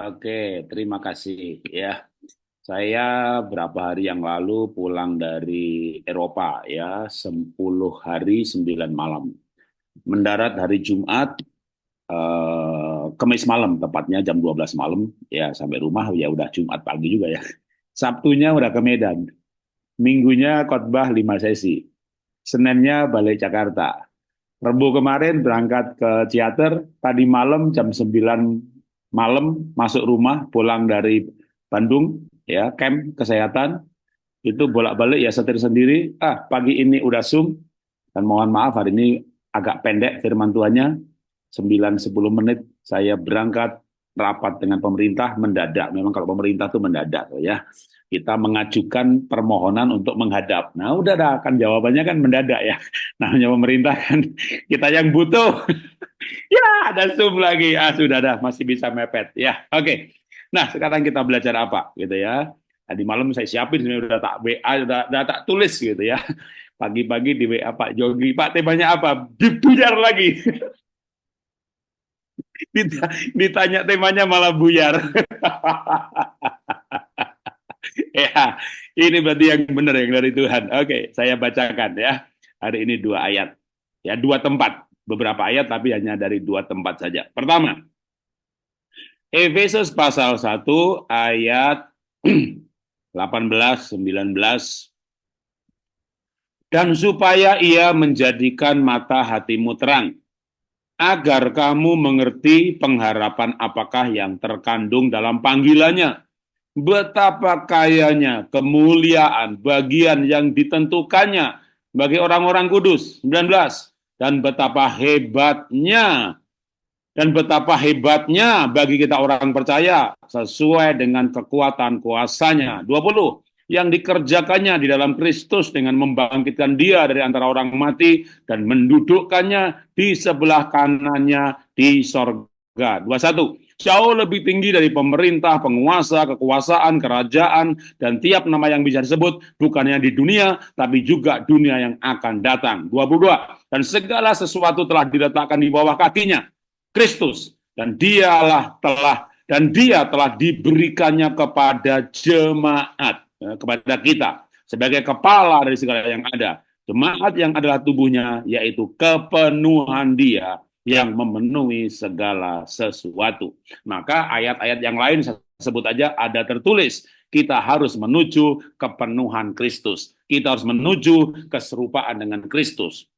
Oke, terima kasih ya. Saya berapa hari yang lalu pulang dari Eropa ya, 10 hari 9 malam. Mendarat hari Jumat, Kamis malam, tepatnya jam 12 malam, ya sampai rumah ya udah Jumat pagi juga ya. Sabtunya udah ke Medan, Minggunya khotbah 5 sesi, Seninnya balik Jakarta. Rabu kemarin berangkat ke Ciater, tadi malam jam 9 malam masuk rumah, pulang dari Bandung, ya, camp kesehatan, itu bolak-balik ya setir sendiri. Pagi ini udah Zoom, dan mohon maaf hari ini agak pendek firman Tuhannya, 9-10 menit saya berangkat rapat dengan pemerintah mendadak. Memang kalau pemerintah itu mendadak ya. Kita mengajukan permohonan untuk menghadap. Nah, udah dah kan jawabannya kan mendadak ya. Namanya pemerintah kan kita yang butuh. Ya, ada Zoom lagi. Sudah dah masih bisa mepet ya. Oke. Nah, sekarang kita belajar apa gitu ya. Tadi malam saya siapin sebenarnya udah tak WA, udah tak tulis gitu ya. Pagi-pagi di WA Pak Jogi, Pak temanya apa? Buyar lagi. Ditanya temanya malah buyar. Ya, ini berarti yang benar yang dari Tuhan. Oke, saya bacakan ya. Hari ini 2 ayat. Ya, 2 tempat. Beberapa ayat tapi hanya dari 2 tempat saja. Pertama, Efesus pasal 1 ayat 18, 19. Dan supaya ia menjadikan mata hatimu terang, agar kamu mengerti pengharapan apakah yang terkandung dalam panggilannya, betapa kayanya kemuliaan bagian yang ditentukannya bagi orang-orang kudus. 19. Dan betapa hebatnya bagi kita orang percaya sesuai dengan kekuatan kuasanya. 20. Yang dikerjakannya di dalam Kristus dengan membangkitkan dia dari antara orang mati dan mendudukkannya di sebelah kanannya di sorga. 21. Jauh lebih tinggi dari pemerintah, penguasa, kekuasaan, kerajaan, dan tiap nama yang bisa disebut, bukannya di dunia, tapi juga dunia yang akan datang. 22. Dan segala sesuatu telah diletakkan di bawah kakinya, Kristus, dan dia telah diberikannya kepada jemaat, kepada kita sebagai kepala dari segala yang ada. Jemaat yang adalah tubuhnya, yaitu kepenuhan dia yang memenuhi segala sesuatu. Maka ayat-ayat yang lain saya sebut aja ada tertulis, kita harus menuju kepenuhan Kristus. Kita harus menuju keserupaan dengan Kristus.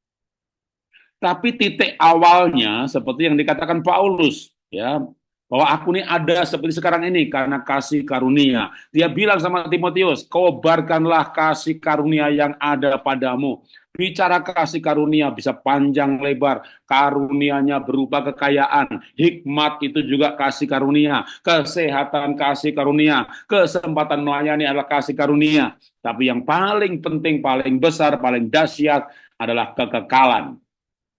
Tapi titik awalnya seperti yang dikatakan Paulus, ya, bahwa aku ini ada seperti sekarang ini karena kasih karunia. Dia bilang sama Timotius, kobarkanlah kasih karunia yang ada padamu. Bicara kasih karunia bisa panjang lebar, karunianya berupa kekayaan, hikmat itu juga kasih karunia, kesehatan kasih karunia, kesempatan melayani adalah kasih karunia. Tapi yang paling penting, paling besar, paling dahsyat adalah kekekalan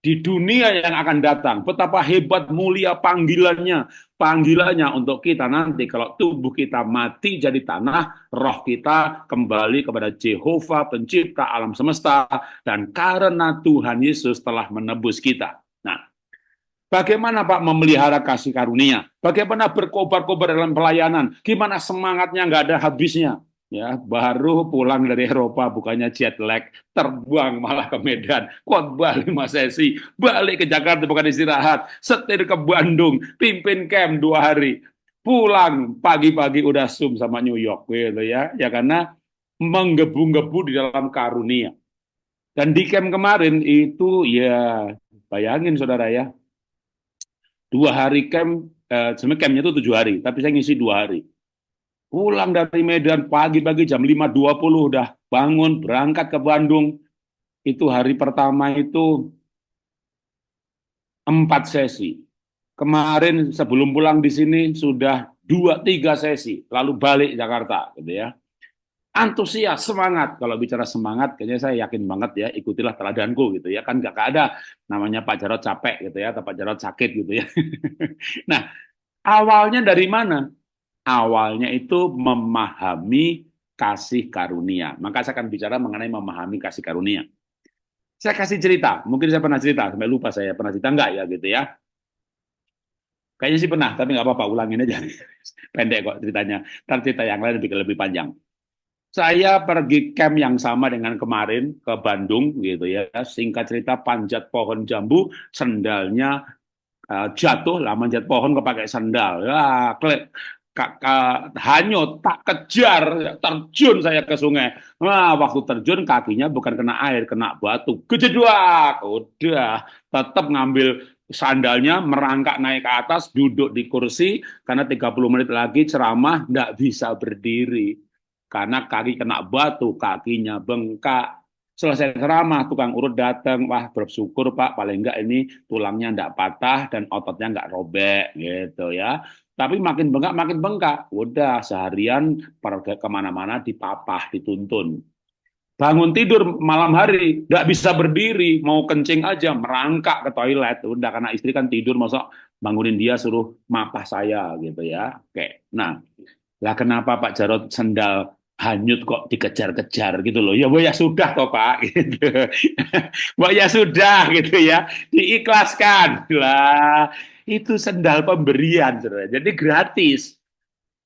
di dunia yang akan datang. Betapa hebat mulia panggilannya untuk kita nanti kalau tubuh kita mati jadi tanah, roh kita kembali kepada Jehovah pencipta alam semesta, dan karena Tuhan Yesus telah menebus kita. Nah, bagaimana Pak memelihara kasih karunia? Bagaimana berkobar-kobar dalam pelayanan? Gimana semangatnya nggak ada habisnya? Ya, baru pulang dari Eropa, bukannya jet lag, terbang malah ke Medan, khotbah 5 sesi, balik ke Jakarta bukan istirahat, setir ke Bandung, pimpin camp 2 hari, pulang pagi-pagi udah Zoom sama New York gitu ya, ya karena menggebu-gebu di dalam karunia. Dan di camp kemarin itu ya bayangin saudara ya, 2 hari camp, sebenarnya campnya itu 7 hari, tapi saya ngisi 2 hari. Pulang dari Medan pagi-pagi jam 5.20 udah bangun, berangkat ke Bandung. Itu hari pertama itu 4 sesi. Kemarin sebelum pulang di sini sudah 2-3 sesi, lalu balik Jakarta, gitu ya. Antusias, semangat. Kalau bicara semangat, kayaknya saya yakin banget ya, ikutilah teladanku gitu ya. Kan nggak ada namanya Pak Jarod capek gitu ya, atau Pak Jarod sakit gitu ya. Nah, awalnya dari mana? Awalnya itu memahami kasih karunia. Maka saya akan bicara mengenai memahami kasih karunia. Saya kasih cerita, mungkin saya pernah cerita, sampai lupa saya pernah cerita enggak ya gitu ya. Kayaknya sih pernah, tapi nggak apa-apa, ulangin aja. Pendek kok ceritanya. Ntar cerita yang lain lebih panjang. Saya pergi camp yang sama dengan kemarin ke Bandung gitu ya. Singkat cerita panjat pohon jambu, sendalnya jatuh lah, manjat pohon kepakai sandal. Ya, hanyut, tak kejar, terjun saya ke sungai. Wah, waktu terjun kakinya bukan kena air, kena batu. Kejedwak, udah tetap ngambil sandalnya, merangkak naik ke atas, duduk di kursi, karena 30 menit lagi ceramah, nggak bisa berdiri. Karena kaki kena batu, kakinya bengkak. Selesai ceramah, tukang urut datang, wah bersyukur Pak, paling enggak ini tulangnya enggak patah dan ototnya enggak robek gitu ya. Tapi makin bengkak, udah seharian pergi kemana-mana dipapah, dituntun. Bangun tidur malam hari, enggak bisa berdiri, mau kencing aja, merangkak ke toilet. Udah karena istri kan tidur, masa bangunin dia suruh mapah saya gitu ya. Oke, nah lah kenapa Pak Jarod sendal hanyut kok dikejar-kejar gitu loh. Ya, bu ya sudah toh Pak gitu. Bu ya sudah gitu ya. Diikhlaskan. Lah, itu sendal pemberian, saudara. Jadi gratis.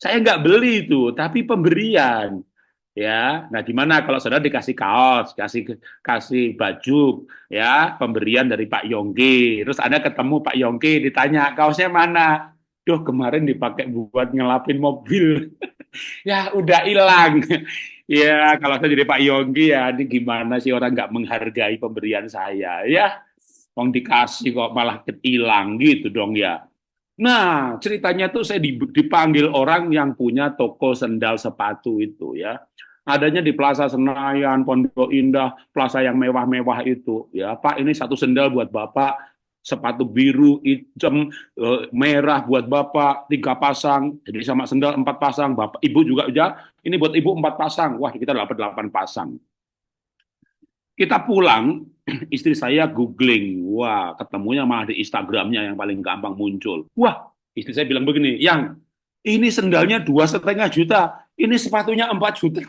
Saya nggak beli itu, tapi pemberian. Ya, nah gimana kalau saudara dikasih kaos, kasih baju, ya pemberian dari Pak Yongki, terus Anda ketemu Pak Yongki, ditanya kaosnya mana? Duh, kemarin dipakai buat ngelapin mobil. Ya udah hilang. Ya kalau saya jadi Pak Yongki ya ini gimana sih orang nggak menghargai pemberian saya ya. Wong dikasih kok malah hilang gitu dong ya. Nah ceritanya tuh saya dipanggil orang yang punya toko sendal sepatu itu ya. Adanya di Plaza Senayan, Pondok Indah, plaza yang mewah-mewah itu. Ya Pak, ini satu sendal buat Bapak, sepatu biru, hitam, merah buat Bapak, 3 pasang, jadi sama sendal 4 pasang, Bapak, Ibu juga udah, ini buat Ibu 4 pasang, wah kita dapat 8 pasang. Kita pulang, istri saya googling, wah ketemunya malah di Instagramnya yang paling gampang muncul. Wah, istri saya bilang begini, yang ini sendalnya 2,5 juta, ini sepatunya 4 juta.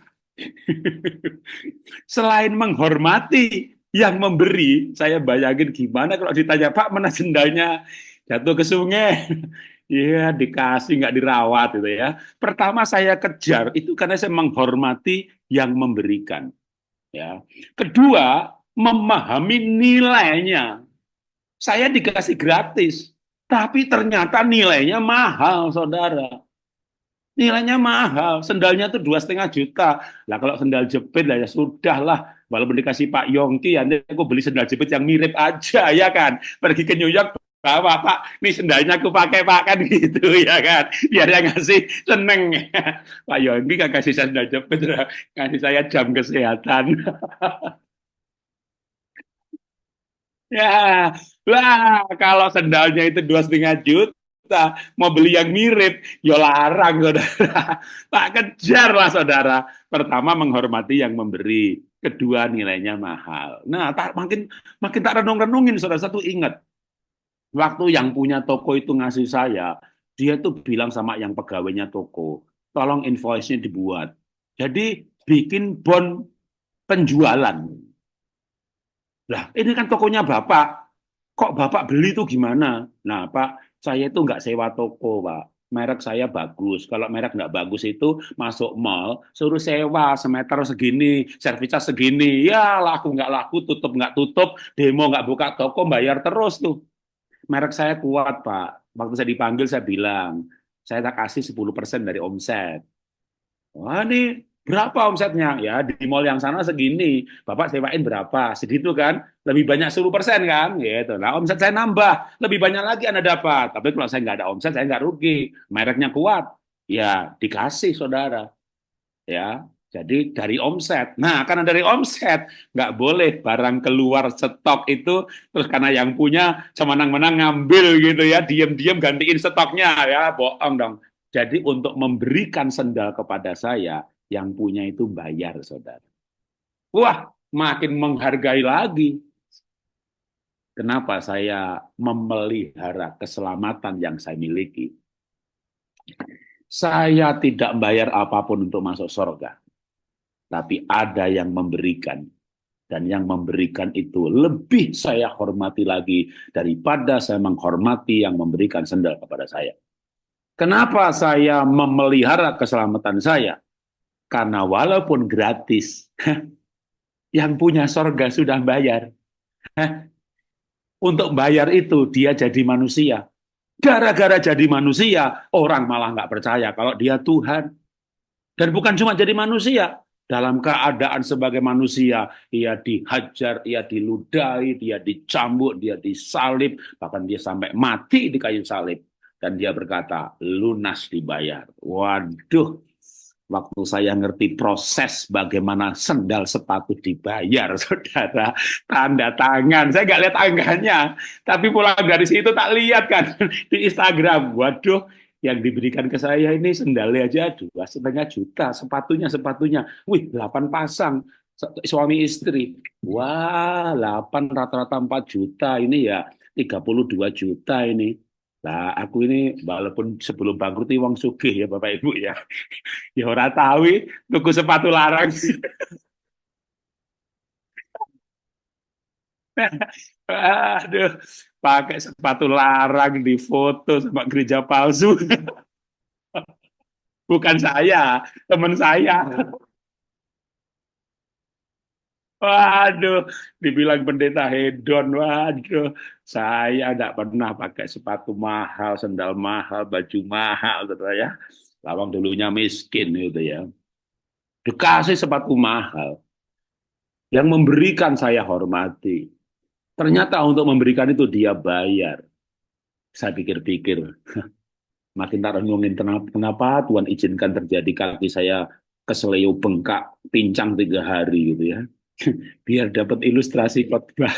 Selain menghormati yang memberi, saya bayangin gimana kalau ditanya, Pak, mana sendalnya jatuh ke sungai? Iya, dikasih, nggak dirawat gitu ya. Pertama saya kejar, itu karena saya menghormati yang memberikan. Ya. Kedua, memahami nilainya. Saya dikasih gratis, tapi ternyata nilainya mahal, saudara. Nilainya mahal, sendalnya tuh 2,5 juta. Lah kalau sendal jepit lah ya sudah lah. Walaupun dikasih Pak Yongki, nanti aku beli sendal jepit yang mirip aja ya kan. Pergi ke New York, bawa Pak, nih sendalnya aku pakai Pak kan gitu ya kan. Biar yang ngasih seneng. Pak Yongki gak kasih sendal jepit, ngasih saya jam kesehatan. Ya, lah kalau sendalnya itu 2,5 juta, mau beli yang mirip, yo larang saudara. Tak kejar lah saudara. Pertama menghormati yang memberi, kedua nilainya mahal. Nah, makin makin tak renung-renungin saudara. Satu ingat, waktu yang punya toko itu ngasih saya, dia tuh bilang sama yang pegawainya toko, tolong invoice-nya dibuat. Jadi bikin bon penjualan. Lah, ini kan tokonya Bapak. Kok Bapak beli itu gimana? Nah, Pak, saya itu nggak sewa toko, Pak. Merek saya bagus. Kalau merek nggak bagus itu masuk mall, suruh sewa semeter segini, servisnya segini. Ya, laku nggak laku, tutup nggak tutup, demo nggak buka toko, bayar terus tuh. Merek saya kuat, Pak. Waktu saya dipanggil, saya bilang, saya tak kasih 10% dari omset. Wah, ini berapa omsetnya? Ya, di mall yang sana segini. Bapak sewain berapa? Segitu kan? Lebih banyak 10% kan? Gitu. Nah, omset saya nambah. Lebih banyak lagi Anda dapat. Tapi kalau saya nggak ada omset, saya nggak rugi. Mereknya kuat. Ya, dikasih, saudara. Ya, jadi dari omset. Nah, karena dari omset, nggak boleh barang keluar stok itu, terus karena yang punya semenang-menang ngambil gitu ya, diam-diam gantiin stoknya. Ya, bohong dong. Jadi untuk memberikan sendal kepada saya, yang punya itu bayar, saudara. Wah, makin menghargai lagi. Kenapa saya memelihara keselamatan yang saya miliki? Saya tidak bayar apapun untuk masuk surga. Tapi ada yang memberikan. Dan yang memberikan itu lebih saya hormati lagi daripada saya menghormati yang memberikan sendal kepada saya. Kenapa saya memelihara keselamatan saya? Karena walaupun gratis, yang punya sorga sudah bayar. Untuk bayar itu dia jadi manusia. Gara-gara jadi manusia, orang malah nggak percaya kalau dia Tuhan. Dan bukan cuma jadi manusia, dalam keadaan sebagai manusia, ia dihajar, ia diludahi, dia dicambuk, dia disalib, bahkan dia sampai mati di kayu salib. Dan dia berkata, lunas dibayar. Waduh, waktu saya ngerti proses bagaimana sendal sepatu dibayar, saudara, tanda tangan. Saya nggak lihat angkanya, tapi pulang dari situ tak lihat kan di Instagram. Waduh, yang diberikan ke saya ini sendalnya aja 2,5 juta, sepatunya, wih 8 pasang suami istri, wah 8 rata-rata 4 juta ini ya 32 juta ini. Nah, aku ini walaupun sebelum bangkrut wong sugih ya Bapak Ibu ya. Ya ora tahu tuku sepatu larang. Aduh, pakai sepatu larang di foto sama gereja palsu. Bukan saya, teman saya. Waduh, dibilang pendeta hedon. Waduh, saya tidak pernah pakai sepatu mahal, sendal mahal, baju mahal, gitu ya. Lawang dulunya miskin gitu ya. Dikasih sepatu mahal. Yang memberikan saya hormati. Ternyata untuk memberikan itu dia bayar. Saya pikir-pikir, makin tak renungin kenapa Tuhan izinkan terjadi kaki saya keseleo bengkak, pincang 3 hari gitu ya. Biar dapat ilustrasi khotbah.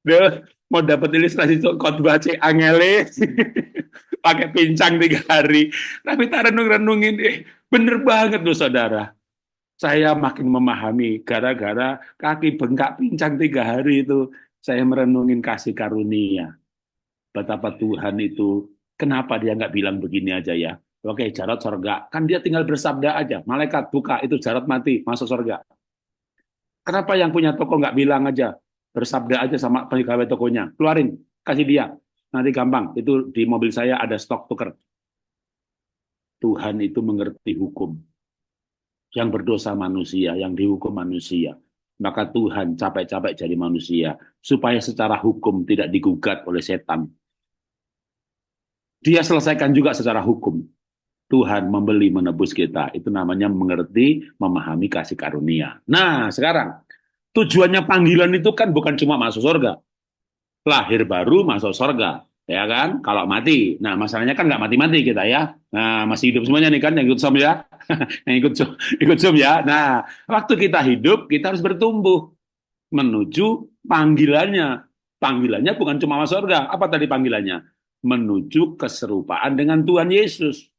Duh, mau dapat ilustrasi khotbah cek angele. Pakai pincang 3 hari. Tapi tak renung-renungin, bener banget loh saudara. Saya makin memahami gara-gara kaki bengkak pincang 3 hari itu saya merenungin kasih karunia. Betapa Tuhan itu, kenapa dia nggak bilang begini aja ya? Oke, Jarot sorga. Kan dia tinggal bersabda aja. Malaikat buka, itu Jarot mati, masuk sorga. Kenapa yang punya toko nggak bilang aja? Bersabda aja sama pegawai tokonya. Keluarin, kasih dia. Nanti gampang, itu di mobil saya ada stok tuker. Tuhan itu mengerti hukum. Yang berdosa manusia, yang dihukum manusia. Maka Tuhan capek-capek jadi manusia. Supaya secara hukum tidak digugat oleh setan. Dia selesaikan juga secara hukum. Tuhan membeli menebus kita. Itu namanya mengerti, memahami kasih karunia. Nah, sekarang tujuannya panggilan itu kan bukan cuma masuk surga. Lahir baru masuk surga. Ya kan? Kalau mati. Nah, masalahnya kan nggak mati-mati kita ya. Nah, masih hidup semuanya nih kan yang ikut Zoom ya. Yang ikut Zoom ya. Nah, waktu kita hidup, kita harus bertumbuh menuju panggilannya. Panggilannya bukan cuma masuk surga. Apa tadi panggilannya? Menuju keserupaan dengan Tuhan Yesus.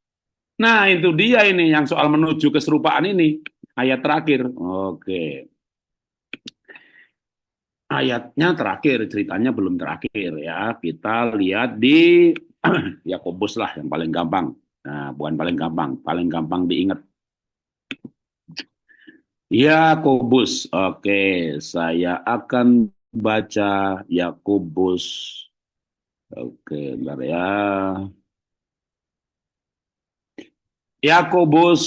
Nah, itu dia ini yang soal menuju keserupaan ini. Ayat terakhir. Oke. Ayatnya terakhir, ceritanya belum terakhir ya. Kita lihat di Yakobus lah yang paling gampang. Nah, bukan paling gampang diingat. Yakobus. Oke, saya akan baca Yakobus. Oke, bentar ya. Yakobus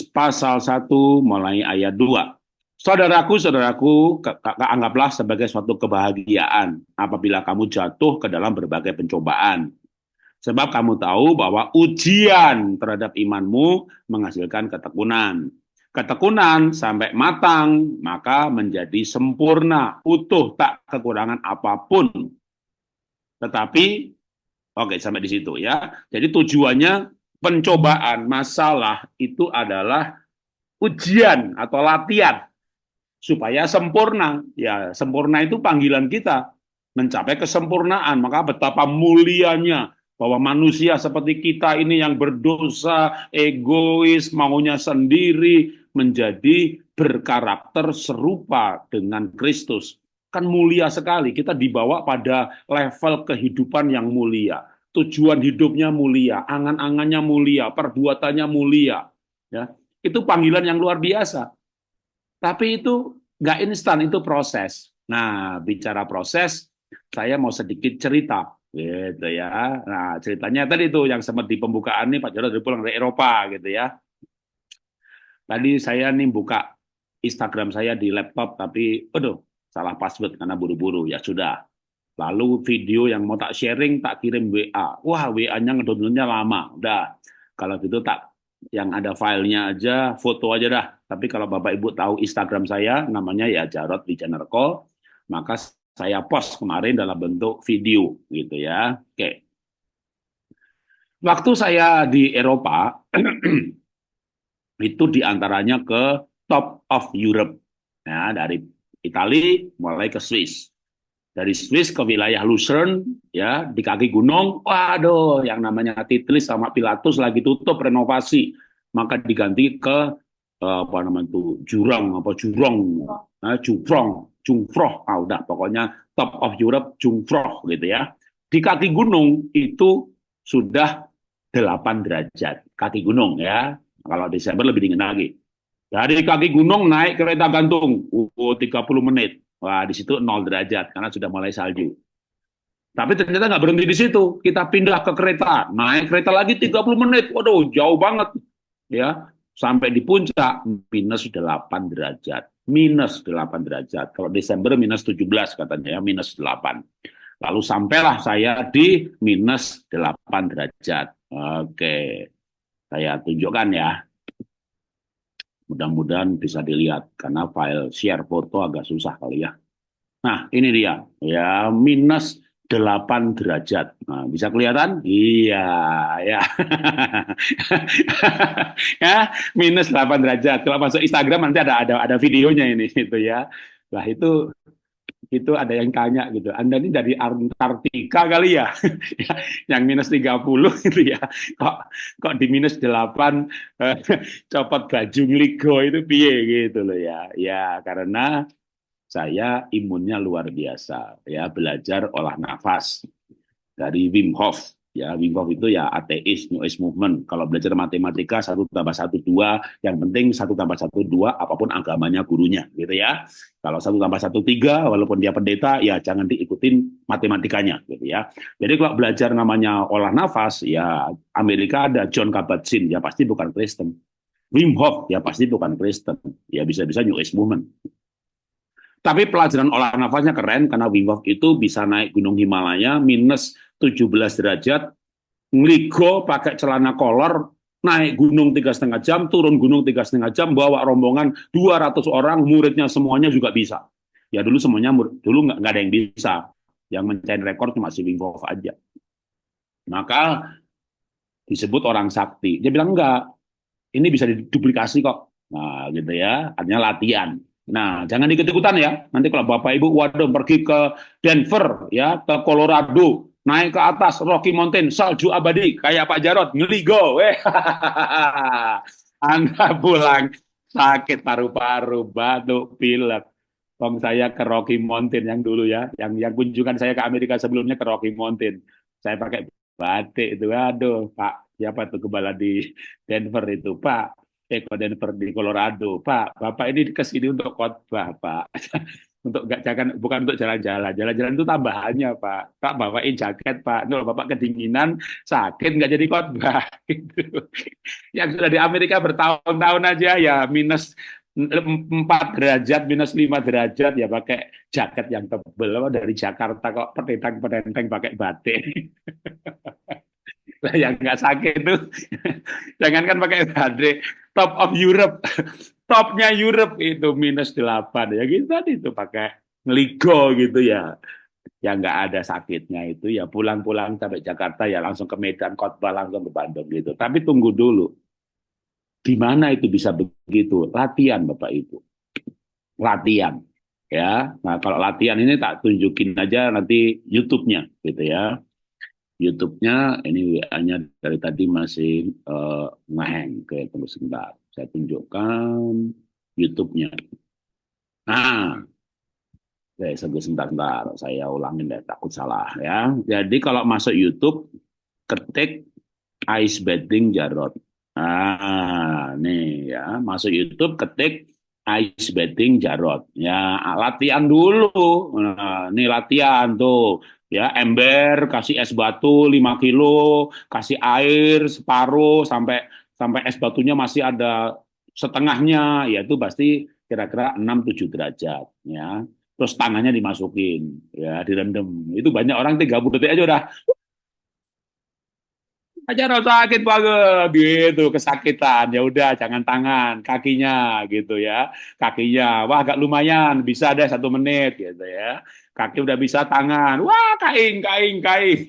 pasal 1 mulai ayat 2. Saudaraku, anggaplah sebagai suatu kebahagiaan apabila kamu jatuh ke dalam berbagai pencobaan. Sebab kamu tahu bahwa ujian terhadap imanmu menghasilkan ketekunan. Ketekunan sampai matang, maka menjadi sempurna, utuh, tak kekurangan apapun. Tetapi, oke sampai di situ ya. Jadi tujuannya pencobaan, masalah itu adalah ujian atau latihan supaya sempurna. Ya, sempurna itu panggilan kita mencapai kesempurnaan. Maka betapa mulianya bahwa manusia seperti kita ini yang berdosa, egois, maunya sendiri menjadi berkarakter serupa dengan Kristus. Kan mulia sekali, kita dibawa pada level kehidupan yang mulia. Tujuan hidupnya mulia, angan-angannya mulia, perbuatannya mulia. Ya, itu panggilan yang luar biasa. Tapi itu nggak instan, itu proses. Nah, bicara proses, saya mau sedikit cerita, gitu ya. Nah, ceritanya tadi itu yang sempat di pembukaan nih Pak Jarod dari pulang dari Eropa, gitu ya. Tadi saya nih buka Instagram saya di laptop, tapi aduh, salah password karena buru-buru. Ya sudah. Lalu video yang mau tak sharing, tak kirim WA. Wah, WA-nya ngedownloadnya lama. Udah, kalau gitu tak yang ada filenya aja, foto aja dah. Tapi kalau Bapak Ibu tahu Instagram saya, namanya ya Jarod Wijanerko, maka saya post kemarin dalam bentuk video gitu ya. Oke. Waktu saya di Eropa, itu diantaranya ke top of Europe. Ya, dari Italia mulai ke Swiss. Dari Swiss ke wilayah Lucerne, ya di kaki gunung, waduh, yang namanya Titlis sama Pilatus lagi tutup renovasi, maka diganti ke apa namanya itu Jurang apa Jurong, Jufrong, Jungfroh, udah pokoknya top of Europe Jungfroh gitu ya. Di kaki gunung itu sudah 8 derajat kaki gunung ya. Kalau Desember lebih dingin lagi. Dari kaki gunung naik kereta gantung, 30 menit. Wah, di situ 0 derajat karena sudah mulai salju. Tapi ternyata nggak berhenti di situ. Kita pindah ke kereta, naik kereta lagi 30 menit. Waduh, jauh banget. Ya, sampai di puncak minus 8 derajat. Minus 8 derajat. Kalau Desember minus 17 katanya ya, minus 8. Lalu sampailah saya di minus 8 derajat. Oke, saya tunjukkan ya. Mudah-mudahan bisa dilihat karena file share foto agak susah kali ya. Nah, ini dia. Ya, minus 8 derajat. Nah, bisa kelihatan? Iya, ya. Ya, minus 8 derajat. Kalau masuk Instagram nanti ada videonya ini gitu ya. Lah itu ada yang tanya gitu. Anda ini dari Antartika kali ya? Yang minus 30 gitu ya. Kok kok di minus 8 copot baju ngeligo itu piye gitu loh ya. Ya, karena saya imunnya luar biasa ya, belajar olah nafas dari Wim Hof. Ya, Wim Hof itu ya ateis, New Age Movement. Kalau belajar matematika, 1+1=2, yang penting 1+1=2, apapun agamanya gurunya, gitu ya. Kalau 1+1=3, walaupun dia pendeta, ya jangan diikutin matematikanya, gitu ya. Jadi kalau belajar namanya olah nafas, ya Amerika ada John Kabat-Zinn, ya pasti bukan Kristen. Wim Hof, ya pasti bukan Kristen. Ya bisa-bisa New Age Movement. Tapi pelajaran olah nafasnya keren karena Wim Hof itu bisa naik Gunung Himalaya minus 17 derajat, ngeligo pakai celana kolor, naik gunung 3,5 jam, turun gunung 3,5 jam, bawa rombongan 200 orang, muridnya semuanya juga bisa. Ya dulu semuanya, dulu nggak ada yang bisa. Yang mencapai rekor cuma si Wim Hof aja. Maka disebut orang sakti. Dia bilang enggak, ini bisa diduplikasi kok. Nah, gitu ya, artinya latihan. Nah, jangan ikut-ikutan ya. Nanti kalau Bapak Ibu, waduh, pergi ke Denver, ya, ke Colorado, naik ke atas Rocky Mountain, salju abadi, kayak Pak Jarod, ngeligo, Anda pulang sakit paru-paru, batuk, pilek. Wong saya ke Rocky Mountain yang dulu ya, yang kunjungan saya ke Amerika sebelumnya ke Rocky Mountain. Saya pakai batik itu, aduh, Pak, siapa tuh kepala di Denver itu, Pak, ke Denver di Colorado, Pak, Bapak ini ke sini untuk khotbah, Pak. Untuk nggak jangan bukan untuk jalan-jalan. Jalan-jalan itu tambahannya, Pak. Pak bawain jaket, Pak. Nol Bapak kedinginan, sakit nggak jadi khotbah gitu. Yang sudah di Amerika bertahun-tahun aja ya minus 4 derajat, minus 5 derajat ya pakai jaket yang tebel dari Jakarta kok petentang-petenteng pakai batik. Yang nggak sakit tuh jangankan pakai batik, top of Europe, topnya Europe itu minus 8 ya gitu tadi itu pakai ngeligo gitu ya, yang nggak ada sakitnya itu ya pulang-pulang sampai Jakarta ya langsung ke Medan khotbah langsung ke Bandung gitu. Tapi tunggu dulu, di mana itu bisa begitu? Latihan Bapak Ibu, latihan ya. Nah kalau latihan ini tak tunjukin aja nanti YouTube-nya gitu ya. YouTube-nya ini WA-nya dari tadi masih ngehang, kayak tunggu sebentar. Saya tunjukkan YouTube-nya. Nah, sebentar, saya ulangin deh, takut salah ya. Jadi kalau masuk YouTube, ketik Ice Bathing Jarod. Nah, nih ya, masuk YouTube, ketik ice bathing Jarot. Ya, latihan dulu. Nah, ini latihan tuh. Ya, ember, kasih es batu 5 kilo, kasih air separuh sampai sampai es batunya masih ada setengahnya, yaitu pasti kira-kira 6-7 derajat. Ya, terus tangannya dimasukin, ya, direndam. Itu banyak orang 30 detik aja udah aja sakit banget gitu, kesakitan. Ya udah, jangan tangan, kakinya gitu ya. Kakinya, wah agak lumayan, bisa deh 1 menit gitu ya. Kaki udah bisa, tangan, wah kaing, kaing, kaing.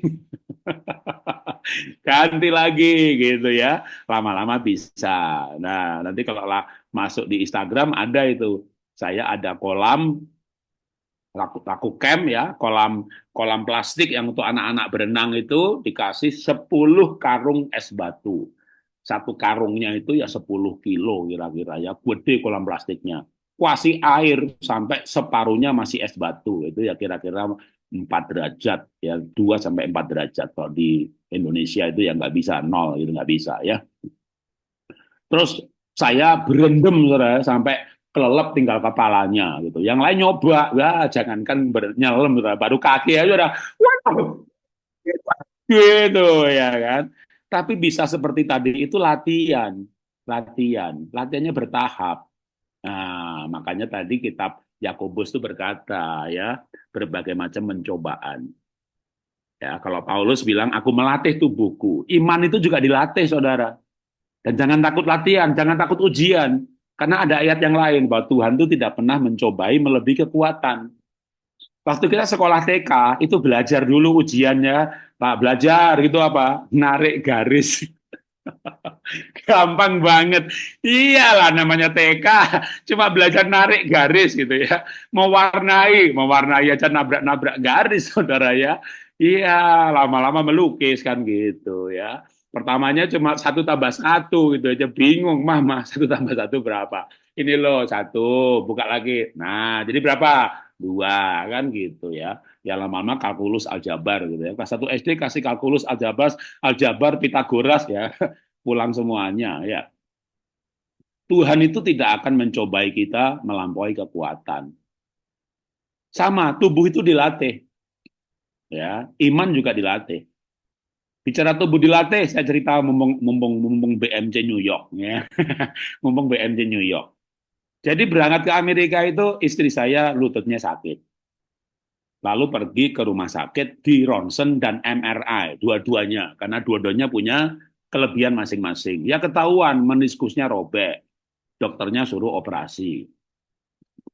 Ganti lagi gitu ya. Lama-lama bisa. Nah, nanti kalau masuk di Instagram ada itu. Saya ada kolam laku camp ya, kolam kolam plastik yang untuk anak-anak berenang itu dikasih 10 karung es batu. Satu karungnya itu ya 10 kilo kira-kira ya, gede kolam plastiknya. Kuasi air sampai separuhnya masih es batu, itu ya kira-kira 4 derajat, ya 2 sampai 4 derajat. Kalau di Indonesia itu ya nggak bisa, nol itu nggak bisa ya. Terus saya berendam saudara, sampai kelelep tinggal kepalanya gitu. Yang lain nyoba, ya jangankan nyelam saudara, baru kaki aja udah, wow, gitu ya kan. Tapi bisa seperti tadi itu latihan, latihannya bertahap. Nah, makanya tadi kitab Yakobus itu berkata ya, berbagai macam pencobaan. Ya, kalau Paulus bilang aku melatih tubuhku, iman itu juga dilatih saudara. Dan jangan takut latihan, jangan takut ujian. Karena ada ayat yang lain bahwa Tuhan itu tidak pernah mencobai melebihi kekuatan. Waktu kita sekolah TK, itu belajar dulu ujiannya. Pak, belajar gitu apa? Narik garis. Gampang banget. Iyalah namanya TK, cuma belajar narik garis gitu ya. Mewarnai aja nabrak-nabrak garis saudara ya. Iya, lama-lama melukis kan gitu ya. Pertamanya cuma 1+1 gitu aja, bingung, mah 1+1 berapa? Ini loh 1, buka lagi. Nah, jadi berapa? 2 kan gitu ya. Ya lama-lama kalkulus aljabar gitu ya. Kelas 1 SD kasih kalkulus aljabar Pitagoras ya, pulang semuanya ya. Tuhan itu tidak akan mencobai kita melampaui kekuatan. Sama, tubuh itu dilatih, ya. Iman juga dilatih. Bicara tubuh dilatih, saya cerita mumpung BMC New York, ya. Mumpung BMC New York. Jadi berangkat ke Amerika itu istri saya lututnya sakit. Lalu pergi ke rumah sakit di ronsen dan MRI, dua-duanya, karena dua-duanya punya kelebihan masing-masing. Ya ketahuan meniskusnya robek, dokternya suruh operasi.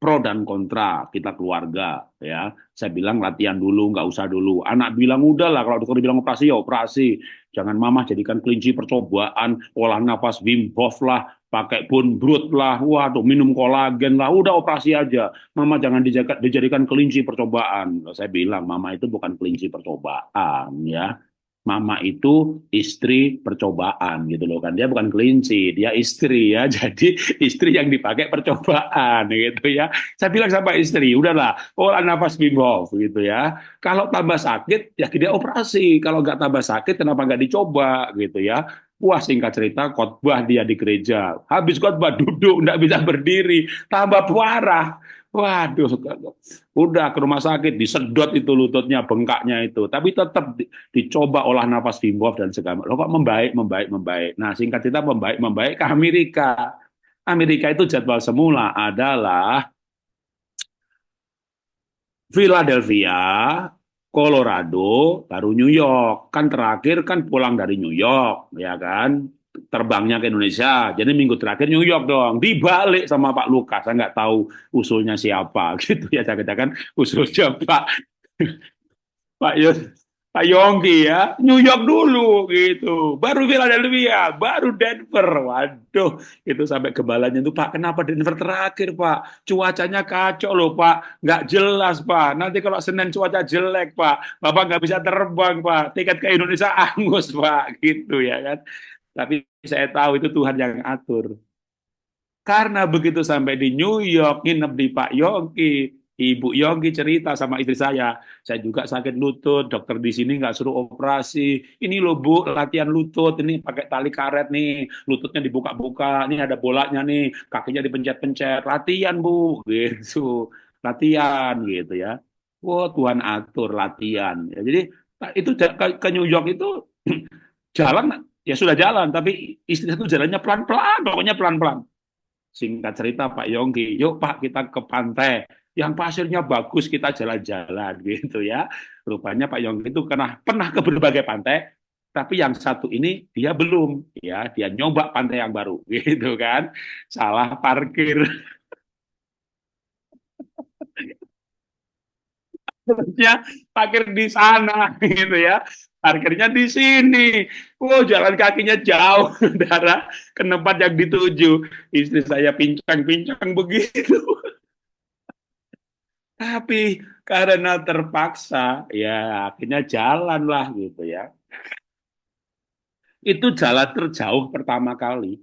Pro dan kontra kita keluarga ya. Saya bilang latihan dulu, nggak usah dulu. Anak bilang udah lah, kalau dokter bilang operasi ya operasi. Jangan mama jadikan kelinci percobaan, olah nafas Wim Hof lah, pakai bone broth lah, waduh minum kolagen lah, udah operasi aja. Mama jangan dijadikan kelinci percobaan. Saya bilang mama itu bukan kelinci percobaan ya. Mama itu istri percobaan gitu loh kan, dia bukan kelinci, dia istri ya, jadi istri yang dipakai percobaan gitu ya. Saya bilang sama istri, udahlah, olah nafas Wim Hof gitu ya. Kalau tambah sakit ya dia operasi, kalau nggak tambah sakit kenapa nggak dicoba gitu ya. Wah, singkat cerita khotbah dia di gereja, habis khotbah duduk nggak bisa berdiri, tambah parah. Waduh, udah ke rumah sakit, disedot itu lututnya, bengkaknya itu. Tapi tetap dicoba olah nafas Wim Hof dan segala. Loh kok membaik, membaik, membaik. Nah, singkat cerita membaik, membaik ke Amerika. Amerika itu jadwal semula adalah Philadelphia, Colorado, baru New York. Kan terakhir kan pulang dari New York, ya kan? Terbangnya ke Indonesia. Jadi minggu terakhir New York dong. Dibalik sama Pak Lukas. Saya nggak tahu usulnya siapa gitu ya. Jangan-jangan usulnya Pak Yos, Pak Yongki ya, New York dulu gitu, baru Philadelphia, baru Denver. Waduh, itu sampai gebalanya itu Pak, kenapa Denver terakhir Pak? Cuacanya kacau loh Pak, nggak jelas Pak. Nanti kalau Senin cuaca jelek Pak, Bapak nggak bisa terbang Pak. Tiket ke Indonesia angus Pak, gitu ya kan. Tapi saya tahu itu Tuhan yang atur. Karena begitu sampai di New York, nginep di Pak Yongki, Ibu Yogi cerita sama istri saya juga sakit lutut, dokter di sini nggak suruh operasi. Ini loh Bu, latihan lutut, ini pakai tali karet nih, lututnya dibuka-buka, ini ada bolanya nih, kakinya dipencet-pencet, latihan Bu, gitu, latihan gitu ya. Oh Tuhan atur latihan. Ya, jadi itu ke New York itu jalan ya sudah jalan, tapi istri itu jalannya pelan-pelan, pokoknya pelan-pelan. Singkat cerita Pak Yongki, yuk Pak kita ke pantai yang pasirnya bagus kita jalan-jalan gitu ya. Rupanya Pak Yongki itu pernah ke berbagai pantai, tapi yang satu ini dia belum ya, dia nyoba pantai yang baru gitu kan. Salah parkir, terusnya parkir di sana gitu ya. Parkirnya di sini. Oh, jalan kakinya jauh, darah ke tempat yang dituju. Istri saya pincang-pincang begitu. Tapi karena terpaksa, ya akhirnya jalan lah gitu ya. Itu jalan terjauh pertama kali.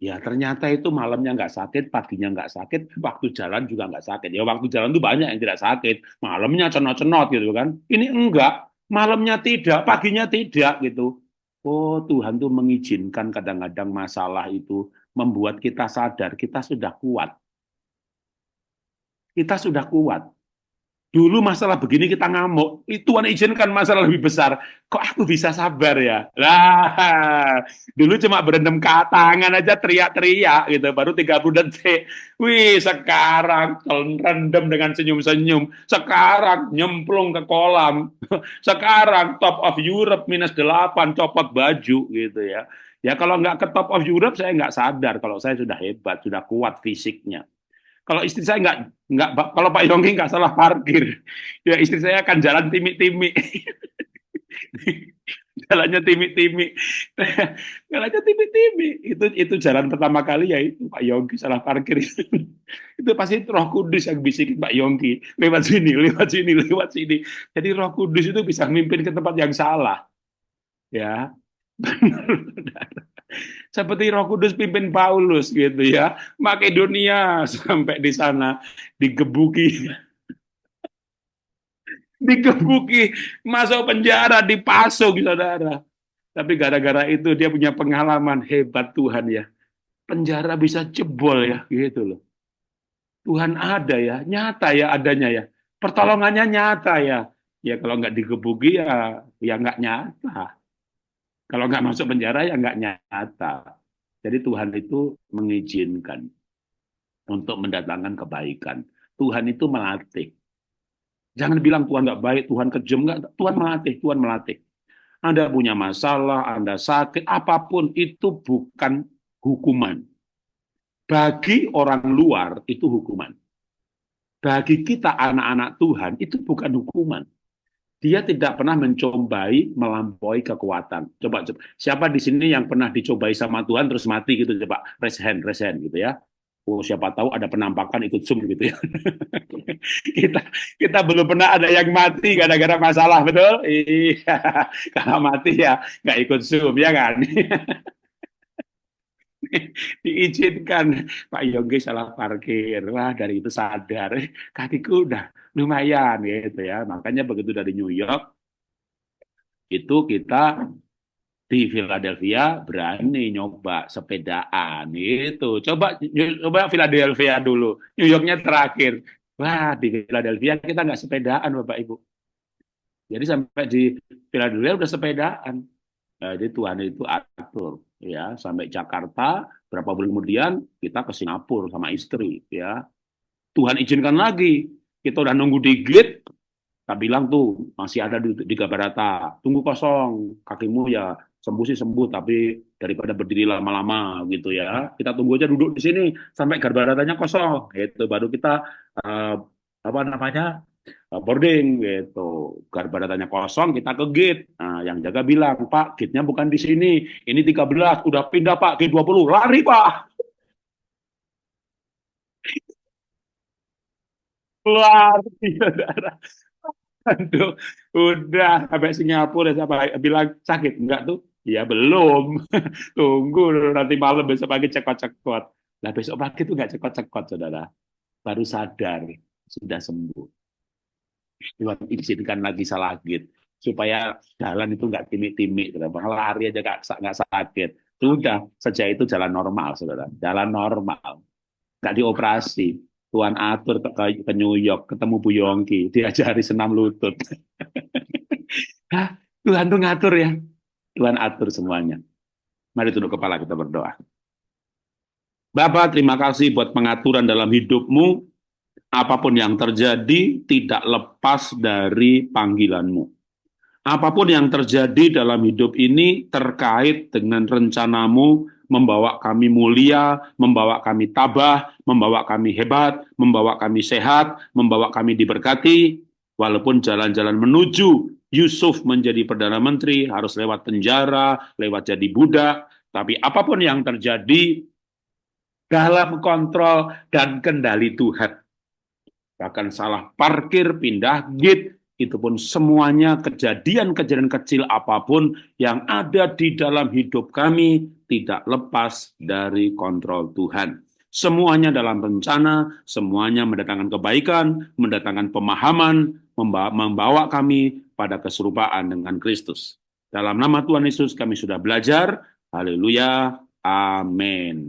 Ya ternyata itu malamnya nggak sakit, paginya nggak sakit, waktu jalan juga nggak sakit. Ya waktu jalan tuh banyak yang tidak sakit, malamnya cenot-cenot gitu kan. Ini enggak, malamnya tidak, paginya tidak gitu. Oh Tuhan tuh mengizinkan kadang-kadang masalah itu membuat kita sadar kita sudah kuat. Kita sudah kuat. Dulu masalah begini kita ngamuk, itu Tuhan izinkan masalah lebih besar. Kok aku bisa sabar ya? Lah, dulu cuma berendam ke tangan aja teriak-teriak gitu, baru 30 detik. Wih, sekarang rendam dengan senyum-senyum. Sekarang nyemplung ke kolam. Sekarang top of Europe -8, copot baju gitu ya. Ya kalau nggak ke top of Europe saya nggak sadar kalau saya sudah hebat, sudah kuat fisiknya. Kalau istri saya nggak kalau Pak Yongki nggak salah parkir, ya istri saya akan jalan timi-timi, jalannya timi-timi, jalannya timi-timi. Itu jalan pertama kali ya itu Pak Yongki salah parkir itu pasti Roh Kudus yang bisikin Pak Yongki lewat sini, lewat sini, lewat sini. Jadi Roh Kudus itu bisa mimpin ke tempat yang salah, ya. Seperti Roh Kudus pimpin Paulus gitu ya. Makedonia sampai di sana digebuki, digebuki, masuk penjara, dipasung saudara. Tapi gara-gara itu dia punya pengalaman hebat Tuhan ya. Penjara bisa jebol ya gitu loh. Tuhan ada ya, nyata ya adanya ya. Pertolongannya nyata ya. Ya kalau nggak digebuki ya nggak nyata. Kalau nggak masuk penjara ya nggak nyata. Jadi Tuhan itu mengizinkan untuk mendatangkan kebaikan. Tuhan itu melatih. Jangan bilang Tuhan nggak baik, Tuhan kejam nggak. Tuhan melatih, Tuhan melatih. Anda punya masalah, Anda sakit, apapun itu bukan hukuman. Bagi orang luar itu hukuman. Bagi kita anak-anak Tuhan itu bukan hukuman. Dia tidak pernah mencobai melampaui kekuatan. Coba, siapa di sini yang pernah dicobai sama Tuhan terus mati gitu coba raise hand gitu ya. Oh, siapa tahu ada penampakan ikut Zoom gitu ya. kita kita belum pernah ada yang mati gara-gara masalah, betul? Iya. Kalau mati ya nggak ikut Zoom ya kan. Diizinkan Pak Yogi salah parkir. Wah, dari itu sadar kakiku udah lumayan gitu ya. Makanya begitu dari New York itu kita di Philadelphia berani nyoba sepedaan itu. Coba Philadelphia dulu. New Yorknya terakhir. Wah, di Philadelphia kita nggak sepedaan Bapak Ibu. Jadi sampai di Philadelphia udah sepedaan. Jadi Tuhan itu atur ya sampai Jakarta berapa bulan kemudian kita ke Singapura sama istri ya. Tuhan izinkan lagi. Kita udah nunggu di gate, tak bilang tuh masih ada di Gabarata. Tunggu kosong, kakimu ya sembuh sih sembuh, tapi daripada berdiri lama-lama gitu ya, kita tunggu aja duduk di sini sampai Gabaratanya kosong. Gitu baru kita apa namanya boarding gitu. Gabaratanya kosong, kita ke gate. Nah, yang jaga bilang, Pak, gate-nya bukan di sini. Ini 13, udah pindah Pak, gate 20. Lari Pak. Lari, saudara. Aduh, udah sampai Singapura siapa bilang sakit enggak tuh? Ya belum. Tunggu nanti malam besok pagi cekot-cekot. Nah besok pagi tuh enggak cekot-cekot saudara. Baru sadar. sudah sembuh. Tuhan izinkan lagi sakit supaya jalan itu nggak timik-timik, lari aja nggak sakit. Sudah, sejak itu jalan normal, saudara. Jalan normal, nggak dioperasi. Tuhan atur ke New York, ketemu Bu Yongki, diajari senam lutut. Hah, Tuhan tuh ngatur ya. Tuhan atur semuanya. Mari tunduk kepala kita berdoa. Bapak, terima kasih buat pengaturan dalam hidupmu. Apapun yang terjadi tidak lepas dari panggilanmu. Apapun yang terjadi dalam hidup ini terkait dengan rencanamu membawa kami mulia, membawa kami tabah, membawa kami hebat, membawa kami sehat, membawa kami diberkati. Walaupun jalan-jalan menuju Yusuf menjadi Perdana Menteri harus lewat penjara, lewat jadi budak. Tapi apapun yang terjadi dalam kontrol dan kendali Tuhan. Bahkan salah parkir, pindah gate, itu pun semuanya kejadian-kejadian kecil apapun yang ada di dalam hidup kami tidak lepas dari kontrol Tuhan. Semuanya dalam rencana, semuanya mendatangkan kebaikan, mendatangkan pemahaman, membawa kami pada keserupaan dengan Kristus. Dalam nama Tuhan Yesus kami sudah belajar. Haleluya. Amin.